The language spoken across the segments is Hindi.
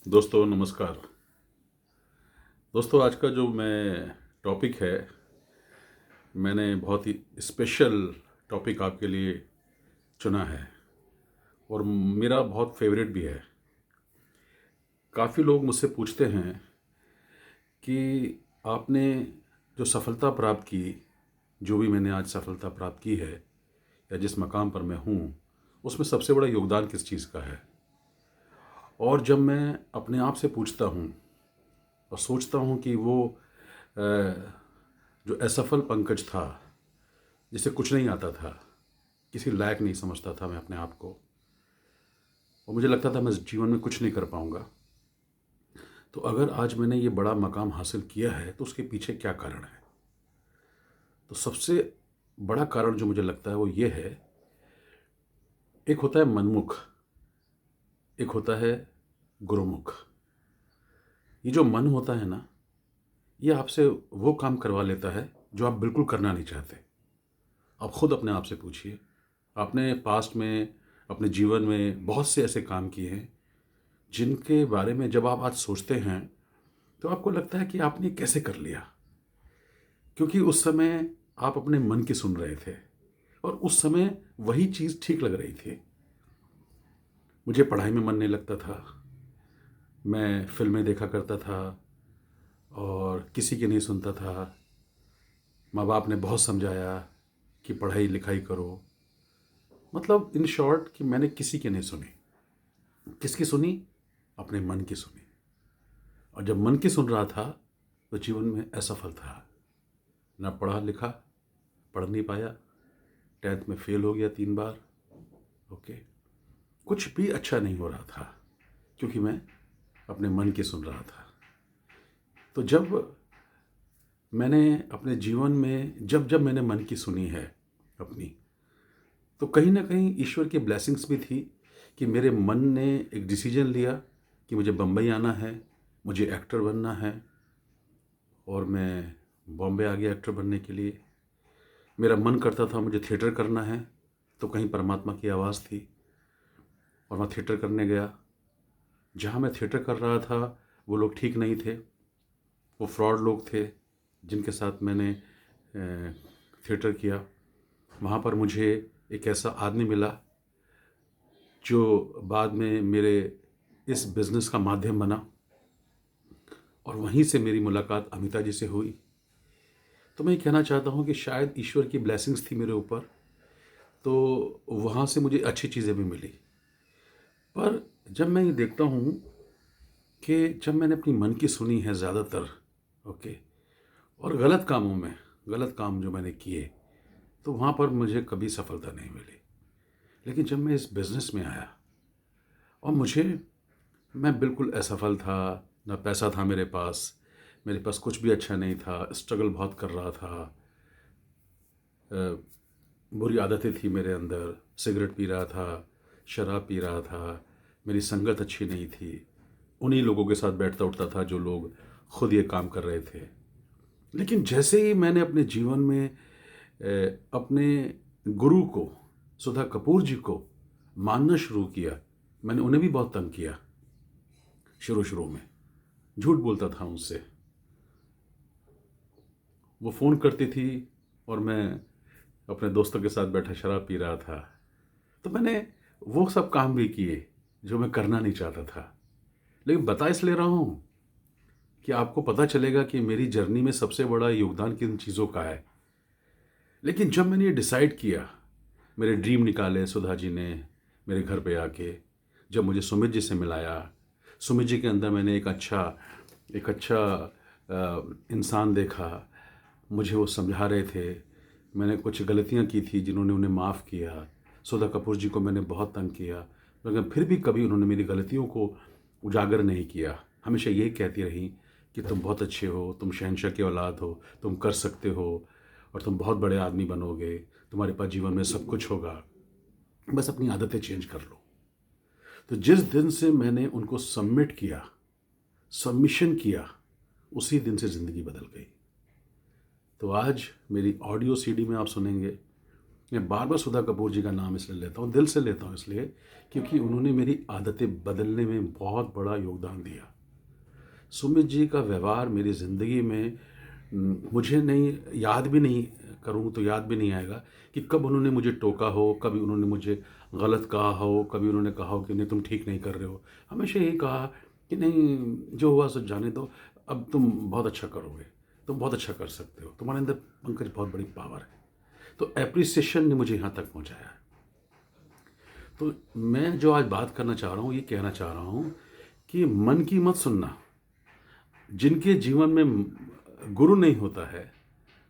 दोस्तों नमस्कार। दोस्तों आज का जो टॉपिक है, मैंने बहुत ही स्पेशल टॉपिक आपके लिए चुना है और मेरा बहुत फेवरेट भी है। काफ़ी लोग मुझसे पूछते हैं कि आपने जो सफलता प्राप्त की, जो भी मैंने आज सफलता प्राप्त की है या जिस मकाम पर मैं हूँ, उसमें सबसे बड़ा योगदान किस चीज़ का है। और जब मैं अपने आप से पूछता हूँ और सोचता हूँ कि वो जो असफल पंकज था, जिसे कुछ नहीं आता था, किसी लायक नहीं समझता था मैं अपने आप को, और मुझे लगता था मैं इस जीवन में कुछ नहीं कर पाऊंगा, तो अगर आज मैंने ये बड़ा मकाम हासिल किया है तो उसके पीछे क्या कारण है। तो सबसे बड़ा कारण जो मुझे लगता है वो ये है, एक होता है मनमुख, एक होता है गुरुमुख। ये जो मन होता है ना, ये आपसे वो काम करवा लेता है जो आप बिल्कुल करना नहीं चाहते। आप खुद अपने आप से पूछिए, आपने पास्ट में अपने जीवन में बहुत से ऐसे काम किए हैं जिनके बारे में जब आप आज सोचते हैं तो आपको लगता है कि आपने कैसे कर लिया, क्योंकि उस समय आप अपने मन की सुन रहे थे और उस समय वही चीज़ ठीक लग रही थी। मुझे पढ़ाई में मन नहीं लगता था, मैं फिल्में देखा करता था और किसी की नहीं सुनता था। माँ बाप ने बहुत समझाया कि पढ़ाई लिखाई करो, मतलब इन शॉर्ट कि मैंने किसी की नहीं सुनी। किसकी सुनी? अपने मन की सुनी। और जब मन की सुन रहा था तो जीवन में असफल था, ना पढ़ा लिखा, पढ़ नहीं पाया, 10th में फेल हो गया 3 बार। ओके, कुछ भी अच्छा नहीं हो रहा था क्योंकि मैं अपने मन की सुन रहा था। तो जब मैंने अपने जीवन में जब जब मैंने मन की सुनी है अपनी, तो कहीं ना कहीं ईश्वर की ब्लेसिंग्स भी थी कि मेरे मन ने एक डिसीजन लिया कि मुझे बम्बई आना है, मुझे एक्टर बनना है, और मैं बॉम्बे आ गया एक्टर बनने के लिए। मेरा मन करता था मुझे थिएटर करना है, तो कहीं परमात्मा की आवाज़ थी और मैं थिएटर करने गया। जहाँ मैं थिएटर कर रहा था वो लोग ठीक नहीं थे, वो फ्रॉड लोग थे जिनके साथ मैंने थिएटर किया। वहाँ पर मुझे एक ऐसा आदमी मिला जो बाद में मेरे इस बिज़नेस का माध्यम बना, और वहीं से मेरी मुलाकात अमिता जी से हुई। तो मैं ये कहना चाहता हूँ कि शायद ईश्वर की ब्लेसिंग्स थी मेरे ऊपर, तो वहाँ से मुझे अच्छी चीज़ें भी मिली। पर जब मैं ये देखता हूँ कि जब मैंने अपनी मन की सुनी है ज़्यादातर, ओके, और गलत कामों में, गलत काम जो मैंने किए, तो वहाँ पर मुझे कभी सफलता नहीं मिली। लेकिन जब मैं इस बिज़नेस में आया और मैं बिल्कुल असफल था, ना पैसा था मेरे पास कुछ भी अच्छा नहीं था, स्ट्रगल बहुत कर रहा था, बुरी आदतें थी मेरे अंदर, सिगरेट पी रहा था, शराब पी रहा था, मेरी संगत अच्छी नहीं थी, उन्हीं लोगों के साथ बैठता उठता था जो लोग खुद ये काम कर रहे थे। लेकिन जैसे ही मैंने अपने जीवन में अपने गुरु को, सुधा कपूर जी को मानना शुरू किया, मैंने उन्हें भी बहुत तंग किया शुरू शुरू में, झूठ बोलता था उनसे। वो फ़ोन करती थी और मैं अपने दोस्तों के साथ बैठा शराब पी रहा था। तो मैंने वो सब काम भी किए जो मैं करना नहीं चाहता था। लेकिन बता इसलिए रहा हूँ कि आपको पता चलेगा कि मेरी जर्नी में सबसे बड़ा योगदान किन चीज़ों का है। लेकिन जब मैंने ये डिसाइड किया, मेरे ड्रीम निकाले सुधा जी ने मेरे घर पे आके, जब मुझे सुमित जी से मिलाया, सुमित जी के अंदर मैंने एक अच्छा इंसान देखा। मुझे वो समझा रहे थे, मैंने कुछ गलतियाँ की थी जिन्होंने उन्हें माफ़ किया। सुधा कपूर जी को मैंने बहुत तंग किया, लेकिन फिर भी कभी उन्होंने मेरी गलतियों को उजागर नहीं किया। हमेशा यही कहती रहीं कि तुम बहुत अच्छे हो, तुम शहंशाह की औलाद हो, तुम कर सकते हो और तुम बहुत बड़े आदमी बनोगे, तुम्हारे पास जीवन में सब कुछ होगा, बस अपनी आदतें चेंज कर लो। तो जिस दिन से मैंने उनको सबमिट किया, सबमिशन किया, उसी दिन से ज़िंदगी बदल गई। तो आज मेरी ऑडियो सीडी में आप सुनेंगे मैं बार बार सुधा कपूर जी का नाम इसलिए लेता हूँ, दिल से लेता हूँ इसलिए क्योंकि उन्होंने मेरी आदतें बदलने में बहुत बड़ा योगदान दिया। सुमित जी का व्यवहार मेरी ज़िंदगी में मुझे नहीं याद भी नहीं करूँ तो याद भी नहीं आएगा कि कब उन्होंने मुझे टोका हो, कभी उन्होंने मुझे गलत कहा हो, कभी उन्होंने कहा हो कि नहीं तुम ठीक नहीं कर रहे हो। हमेशा यही कहा कि नहीं जो हुआ सो जाने दो, अब तुम बहुत अच्छा करोगे, तुम बहुत अच्छा कर सकते हो, तुम्हारे अंदर पंकज बहुत बड़ी पावर है। तो एप्रिसिएशन ने मुझे यहाँ तक पहुँचाया है। तो मैं जो आज बात करना चाह रहा हूँ, ये कहना चाह रहा हूँ कि मन की मत सुनना। जिनके जीवन में गुरु नहीं होता है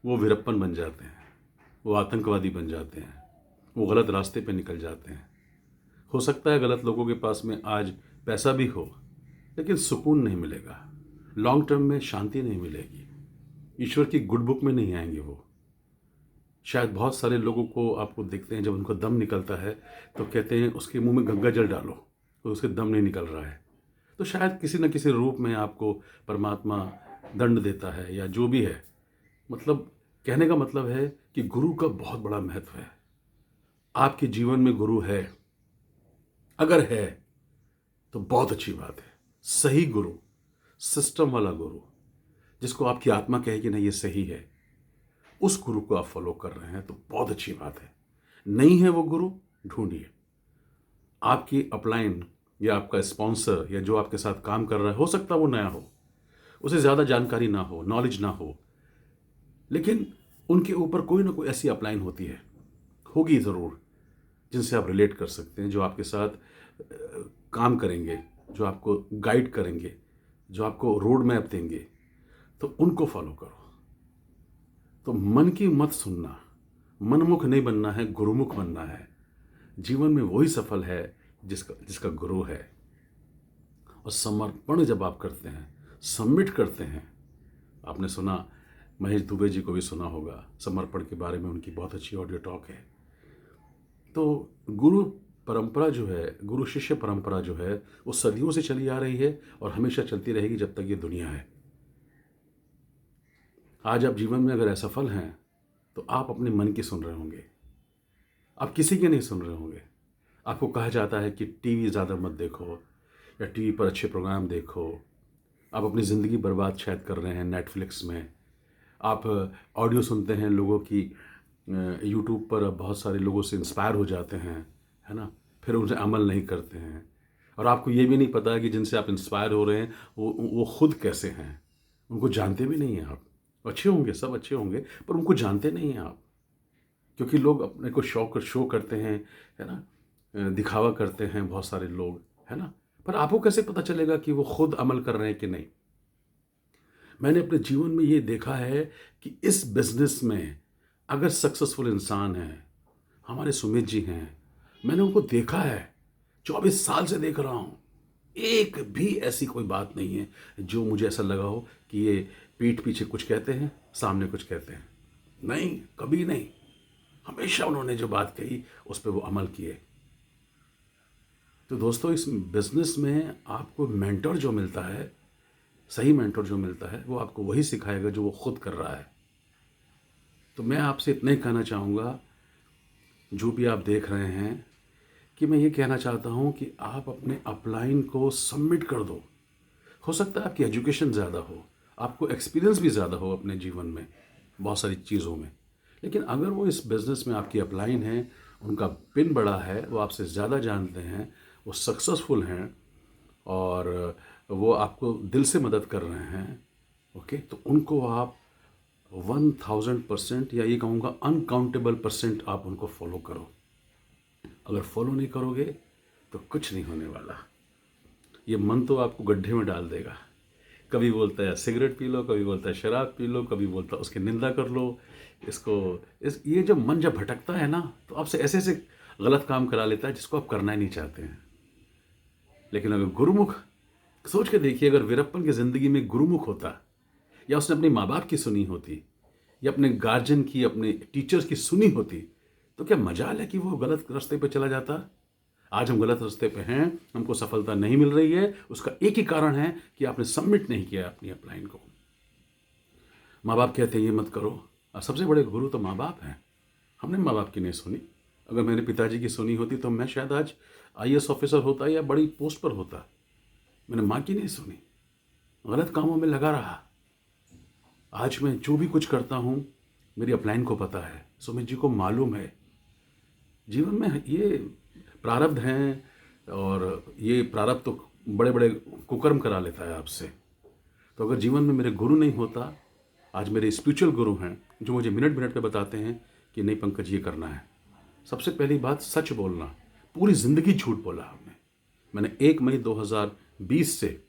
वो वीरप्पन बन जाते हैं, वो आतंकवादी बन जाते हैं, वो गलत रास्ते पे निकल जाते हैं। हो सकता है गलत लोगों के पास में आज पैसा भी हो, लेकिन सुकून नहीं मिलेगा, लॉन्ग टर्म में शांति नहीं मिलेगी, ईश्वर की गुड बुक में नहीं आएंगे वो। शायद बहुत सारे लोगों को आपको देखते हैं जब उनको दम निकलता है तो कहते हैं उसके मुंह में गंगा जल डालो, तो उसके दम नहीं निकल रहा है। तो शायद किसी न किसी रूप में आपको परमात्मा दंड देता है या जो भी है। मतलब कहने का मतलब है कि गुरु का बहुत बड़ा महत्व है। आपके जीवन में गुरु है, अगर है तो बहुत अच्छी बात है। सही गुरु, सिस्टम वाला गुरु, जिसको आपकी आत्मा कहे कि नहीं ये सही है, उस गुरु को आप फॉलो कर रहे हैं तो बहुत अच्छी बात है। नहीं है वो गुरु, ढूंढिए। आपकी अपलाइन या आपका स्पॉन्सर या जो आपके साथ काम कर रहा है, हो सकता है वो नया हो, उसे ज़्यादा जानकारी ना हो, नॉलेज ना हो, लेकिन उनके ऊपर कोई ना कोई ऐसी अपलाइन होती है, होगी ज़रूर, जिनसे आप रिलेट कर सकते हैं, जो आपके साथ काम करेंगे, जो आपको गाइड करेंगे, जो आपको रोड मैप देंगे, तो उनको फॉलो करो। तो मन की मत सुनना, मनमुख नहीं बनना है, गुरुमुख बनना है। जीवन में वही सफल है जिसका गुरु है। और समर्पण जब आप करते हैं, सबमिट करते हैं, आपने सुना, महेश दुबे जी को भी सुना होगा समर्पण के बारे में, उनकी बहुत अच्छी ऑडियो टॉक है। तो गुरु परंपरा जो है, गुरु शिष्य परंपरा जो है, वो सदियों से चली आ रही है और हमेशा चलती रहेगी जब तक ये दुनिया है। आज आप जीवन में अगर असफल हैं तो आप अपने मन की सुन रहे होंगे, आप किसी के नहीं सुन रहे होंगे। आपको कहा जाता है कि टीवी ज़्यादा मत देखो या टीवी पर अच्छे प्रोग्राम देखो। आप अपनी ज़िंदगी बर्बाद शायद कर रहे हैं नेटफ्लिक्स में। आप ऑडियो सुनते हैं लोगों की, यूट्यूब पर बहुत सारे लोगों से इंस्पायर हो जाते हैं, है ना, फिर उनसे अमल नहीं करते हैं। और आपको ये भी नहीं पता है कि जिनसे आप इंस्पायर हो रहे हैं वो खुद कैसे हैं, उनको जानते भी नहीं हैं आप। अच्छे होंगे, सब अच्छे होंगे, पर उनको जानते नहीं हैं आप, क्योंकि लोग अपने को शो करते हैं, है ना, दिखावा करते हैं बहुत सारे लोग, है ना। पर आपको कैसे पता चलेगा कि वो खुद अमल कर रहे हैं कि नहीं। मैंने अपने जीवन में ये देखा है कि इस बिजनेस में अगर सक्सेसफुल इंसान है, हमारे सुमित जी हैं, मैंने उनको देखा है, 24 साल से देख रहा हूँ। एक भी ऐसी कोई बात नहीं है जो मुझे ऐसा लगा हो कि ये पीठ पीछे कुछ कहते हैं, सामने कुछ कहते हैं। नहीं, कभी नहीं। हमेशा उन्होंने जो बात कही उस पर वो अमल किए। तो दोस्तों, इस बिजनेस में आपको मेंटर जो मिलता है, सही मेंटर जो मिलता है, वो आपको वही सिखाएगा जो वो खुद कर रहा है। तो मैं आपसे इतना ही कहना चाहूँगा, जो भी आप देख रहे हैं, कि मैं ये कहना चाहता हूँ कि आप अपने अपलाइन को सबमिट कर दो। हो सकता है आपकी एजुकेशन ज़्यादा हो, आपको एक्सपीरियंस भी ज़्यादा हो अपने जीवन में बहुत सारी चीज़ों में, लेकिन अगर वो इस बिज़नेस में आपकी अपलाइन है, उनका पिन बड़ा है, वो आपसे ज़्यादा जानते हैं, वो सक्सेसफुल हैं और वो आपको दिल से मदद कर रहे हैं, ओके, तो उनको आप 1000% या ये कहूँगा अनकाउंटेबल % आप उनको फॉलो करो। अगर फॉलो नहीं करोगे तो कुछ नहीं होने वाला। ये मन तो आपको गड्ढे में डाल देगा। कभी बोलता है सिगरेट पी लो, कभी बोलता है शराब पी लो, कभी बोलता है उसकी निंदा कर लो। ये जब मन जब भटकता है ना, तो आपसे ऐसे ऐसे गलत काम करा लेता है जिसको आप करना ही नहीं चाहते हैं। लेकिन अगर गुरुमुख, सोच के देखिए, अगर वीरप्पन की ज़िंदगी में गुरुमुख होता, या उसने अपने माँ बाप की सुनी होती, या अपने गार्जियन की, अपने टीचर्स की सुनी होती, तो क्या मजाल है कि वो गलत रास्ते पर चला जाता। आज हम गलत रास्ते पे हैं, हमको सफलता नहीं मिल रही है, उसका एक ही कारण है कि आपने सबमिट नहीं किया अपनी अपलाइन को। माँ बाप कहते हैं ये मत करो, और सबसे बड़े गुरु तो माँ बाप हैं। हमने माँ बाप की नहीं सुनी। अगर मेरे पिताजी की सुनी होती तो मैं शायद आज आईएएस ऑफिसर होता या बड़ी पोस्ट पर होता। मैंने माँ की नहीं सुनी, गलत कामों में लगा रहा। आज मैं जो भी कुछ करता हूँ मेरी अपलाइन को पता है, सुमित जी को मालूम है। जीवन में ये प्रारब्ध हैं, और ये प्रारब्ध तो बड़े बड़े कुकर्म करा लेता है आपसे। तो अगर जीवन में मेरे गुरु नहीं होता, आज मेरे स्पिरिचुअल गुरु हैं जो मुझे मिनट मिनट पे बताते हैं कि नहीं पंकज ये करना है। सबसे पहली बात सच बोलना। पूरी ज़िंदगी झूठ बोला हमने। मैंने 1 मई 2020 से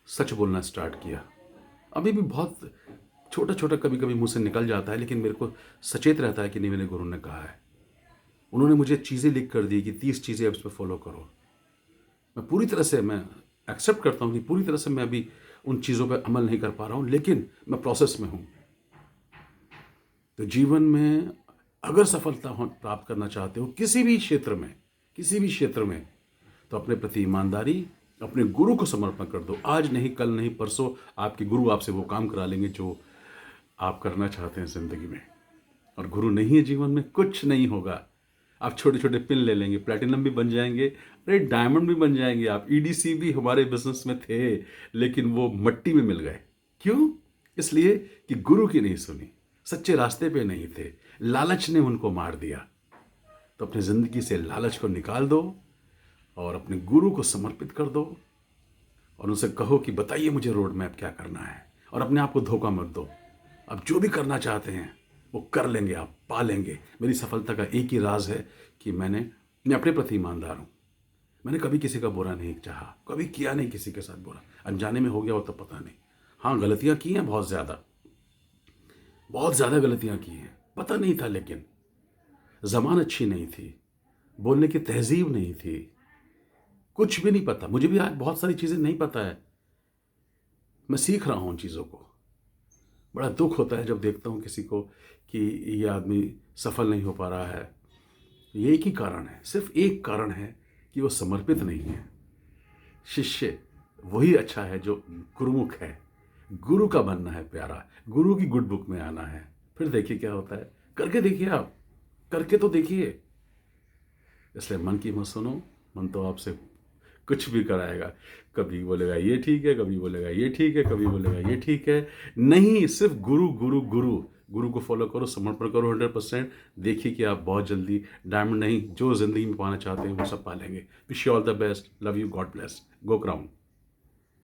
सच बोलना स्टार्ट किया। अभी भी बहुत छोटा छोटा कभी कभी मुंह से निकल जाता है, लेकिन मेरे को सचेत रहता है कि नहीं, मेरे गुरु ने कहा है। उन्होंने मुझे चीज़ें लिख कर दी कि 30 चीज़ें अब इस पर फॉलो करो। मैं पूरी तरह से मैं एक्सेप्ट करता हूँ कि पूरी तरह से मैं अभी उन चीज़ों पर अमल नहीं कर पा रहा हूँ, लेकिन मैं प्रोसेस में हूँ। तो जीवन में अगर सफलता प्राप्त करना चाहते हो किसी भी क्षेत्र में, किसी भी क्षेत्र में, तो अपने प्रति ईमानदारी, अपने गुरु को समर्पण कर दो। आज नहीं, कल नहीं, परसों आपके गुरु आपसे वो काम करा लेंगे जो आप करना चाहते हैं ज़िंदगी में। और गुरु नहीं है जीवन में, कुछ नहीं होगा। आप छोटे छोटे पिन ले लेंगे, प्लैटिनम भी बन जाएंगे, अरे डायमंड भी बन जाएंगे आप। ईडीसी भी हमारे बिजनेस में थे, लेकिन वो मिट्टी में मिल गए। क्यों? इसलिए कि गुरु की नहीं सुनी, सच्चे रास्ते पे नहीं थे, लालच ने उनको मार दिया। तो अपनी ज़िंदगी से लालच को निकाल दो और अपने गुरु को समर्पित कर दो और उनसे कहो कि बताइए मुझे रोड मैप क्या करना है। और अपने आप को धोखा मत दो। आप जो भी करना चाहते हैं वो कर लेंगे, आप पा लेंगे। मेरी सफलता का एक ही राज है कि मैं अपने प्रति ईमानदार हूँ। मैंने कभी किसी का बुरा नहीं चाहा, कभी किया नहीं किसी के साथ बुरा। अनजाने में हो गया हो तो पता नहीं। हाँ, गलतियाँ की हैं, बहुत ज़्यादा गलतियाँ की हैं। पता नहीं था, लेकिन ज़बान अच्छी नहीं थी, बोलने की तहजीब नहीं थी, कुछ भी नहीं पता। मुझे भी आज बहुत सारी चीज़ें नहीं पता है, मैं सीख रहा हूँ उन चीज़ों को। बड़ा दुख होता है जब देखता हूँ किसी को कि ये आदमी सफल नहीं हो पा रहा है। ये एक ही कारण है, सिर्फ एक कारण है कि वो समर्पित नहीं है। शिष्य वही अच्छा है जो गुरुमुख है, गुरु का बनना है प्यारा, गुरु की गुड बुक में आना है। फिर देखिए क्या होता है। करके देखिए, आप करके तो देखिए। इसलिए मन की मत सुनो, मन तो आपसे कुछ भी कराएगा। कभी बोलेगा ये ठीक है, कभी बोलेगा ये ठीक है, कभी बोलेगा ये ठीक है। नहीं, सिर्फ गुरु गुरु गुरु। गुरु को फॉलो करो, समर्पण करो 100%। देखिए कि आप बहुत जल्दी डायमंड नहीं, जो ज़िंदगी में पाना चाहते हैं वो सब पा लेंगे। Wish you all the best, love you, God bless, go crown.